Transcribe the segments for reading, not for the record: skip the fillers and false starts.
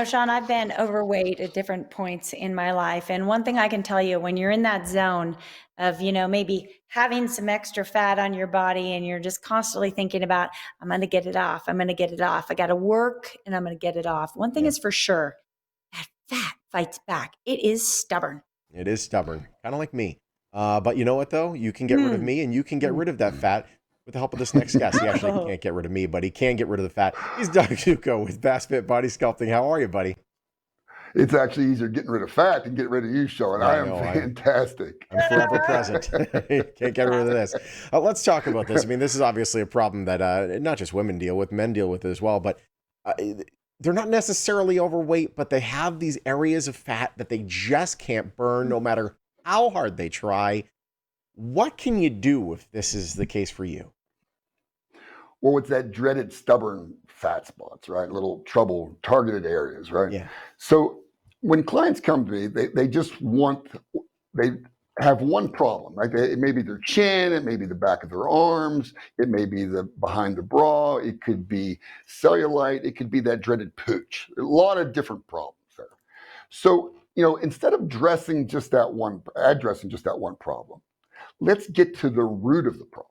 Sean, I've been overweight at different points in my life. And one thing I can tell you, when you're in that zone of, maybe having some extra fat on your body and you're just constantly thinking about, I'm going to get it off. I'm going to get it off. I got to work and I'm going to get it off. One thing Yeah, is for sure, that fat fights back. It is stubborn. it is stubborn, kind of like me. But you know what, though? You can get rid of Hmm. me and you can get rid of that fat with the help of this next guest. He actually Oh, can't get rid of me, but he can get rid of the fat. He's Doug Duco with Bass Fit Body Sculpting. How are you, buddy? It's actually easier getting rid of fat than getting rid of you, Sean. Yeah, I I am know. I'm fantastic. I'm forever present. Can't get rid of this. Let's talk about this. I mean, this is obviously a problem that not just women deal with, men deal with it as well. But uh, they're not necessarily overweight, but they have these areas of fat that they just can't burn no matter how hard they try. What can you do if this is the case for you? Well, it's that dreaded stubborn fat spots, right? Little trouble targeted areas, right? Yeah. So when clients come to me, they just want, they have one problem, right? It may be their chin, it may be the back of their arms, it may be the behind the bra, it could be cellulite, it could be that dreaded pooch. A lot of different problems there. So, instead of addressing just that one problem, let's get to the root of the problem.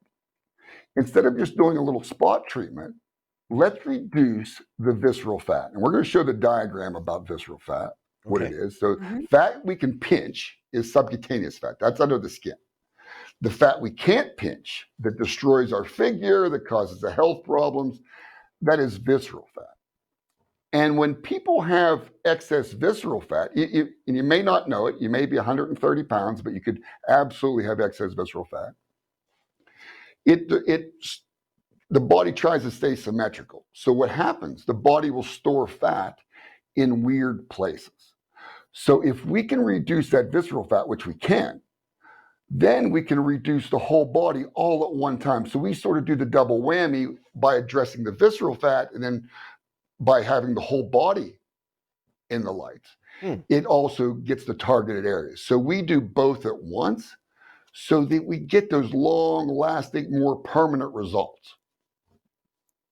Instead of just doing a little spot treatment, let's reduce the visceral fat. And we're going to show the diagram about visceral fat, what it Okay. is. So, mhm. fat we can pinch is subcutaneous fat, that's under the skin. The fat we can't pinch that destroys our figure, that causes the health problems, that is visceral fat. And when people have excess visceral fat, and you may not know it, you may be 130 pounds, but you could absolutely have excess visceral fat. It the body tries to stay symmetrical. So what happens? The body will store fat in weird places. So if we can reduce that visceral fat, which we can, then we can reduce the whole body all at one time. So we sort of do the double whammy by addressing the visceral fat and then by having the whole body in the lights. Hmm. It also gets the targeted areas. So we do both at once so that we get those long lasting, more permanent results.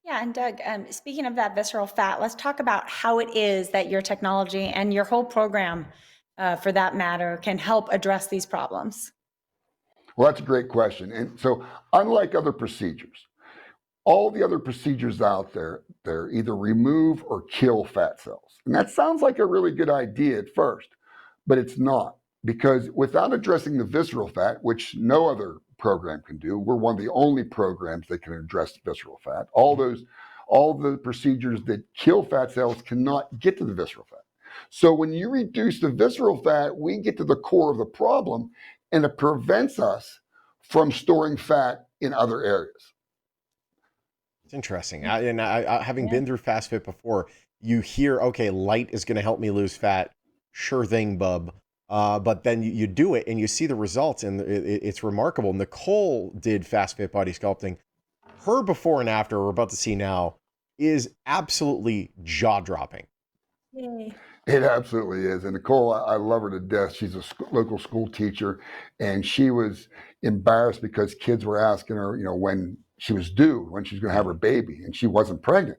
Yeah, and Doug, speaking of that visceral fat, let's talk about how it is that your technology and your whole program, for that matter, can help address these problems. Well, that's a great question. And so, unlike other procedures, all the other procedures out there, they're either remove or kill fat cells. And that sounds like a really good idea at first, but it's not. Because without addressing the visceral fat, which no other program can do, we're one of the only programs that can address visceral fat. All the procedures that kill fat cells cannot get to the visceral fat. So when you reduce the visceral fat, we get to the core of the problem, and it prevents us from storing fat in other areas. It's interesting. I having Yeah. been through fast fit before, you hear, okay, light is going to help me lose fat. Sure thing, bub. But then you do it and you see the results, and it's remarkable. Nicole did fast fit body sculpting. Her before and after, we're about to see now, is absolutely jaw dropping. Yay. It absolutely is. And Nicole, I love her to death. She's a local school teacher, and she was embarrassed because kids were asking her, when she was due, when she was going to have her baby, and she wasn't pregnant.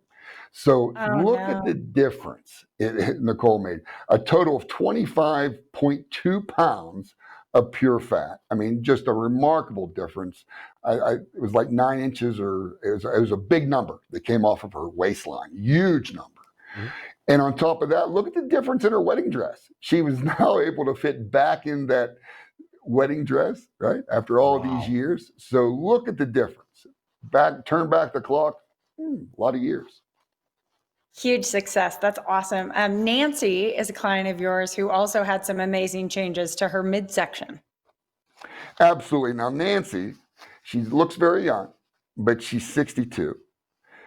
So Oh, look at the no. difference Nicole made. A total of 25.2 pounds of pure fat. I mean, just a remarkable difference. It was like 9 inches, or it was a big number that came off of her waistline. Huge number. Mhm. And on top of that, look at the difference in her wedding dress. She was now able to fit back in that wedding dress, right? After all these Wow. years. So look at the difference. Turn back the clock, a lot of years. Huge success. That's awesome. Nancy is a client of yours who also had some amazing changes to her midsection. Absolutely. Now, Nancy, she looks very young, but she's 62.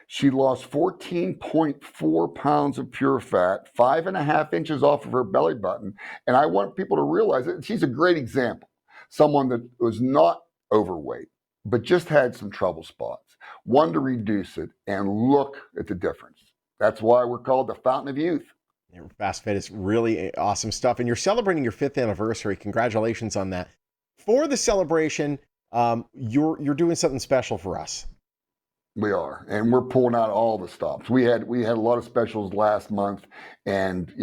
She lost 14.4 pounds of pure fat, 5.5 inches off of her belly button. And I want people to realize that she's a great example. Someone that was not overweight, but just had some trouble spots, wanted to reduce it, and look at the difference. That's why we're called the Fountain of Youth. Fast fit is really awesome stuff. And you're celebrating your 5th anniversary. Congratulations on that. For the celebration, you're doing something special for us. We are, and we're pulling out all the stops. We had a lot of specials last month, and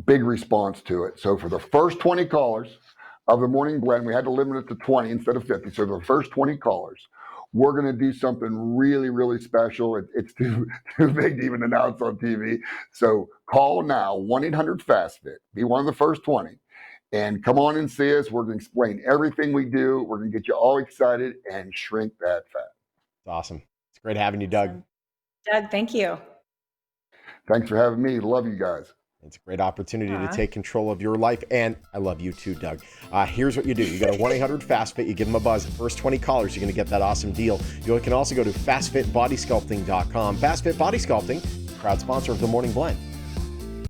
big response to it. So for the first 20 callers of the morning blend, we had to limit it to 20 instead of 50. So the first 20 callers, we're going to do something really, really special. It's too big to even announce on TV. So call now, 1-800-FASTFIT. Be one of the first 20. And come on and see us. We're going to explain everything we do. We're going to get you all excited and shrink that fat. It's awesome. It's great having you, Doug. Doug, thank you. Thanks for having me. Love you guys. It's a great opportunity to take control of your life. And I love you too, Doug. Here's what you do. You go to 1-800-FASTFIT. You give them a buzz. The first 20 callers, you're going to get that awesome deal. You can also go to FastFitBodySculpting.com. FastFit Body Sculpting, proud sponsor of the Morning Blend.